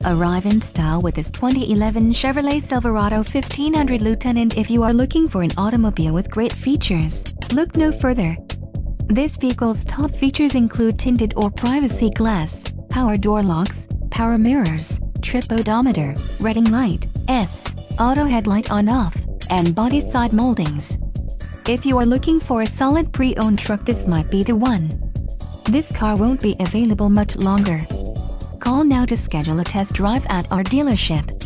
Arrive in style with this 2011 Chevrolet Silverado 1500 Lieutenant. If you are looking for an automobile with great features, look no further. This vehicle's top features include tinted or privacy glass, power door locks, power mirrors, trip odometer, reading light, auto headlight on/off, and body side moldings. If you are looking for a solid pre-owned truck, this might be the one. This car won't be available much longer. Call now to schedule a test drive at our dealership.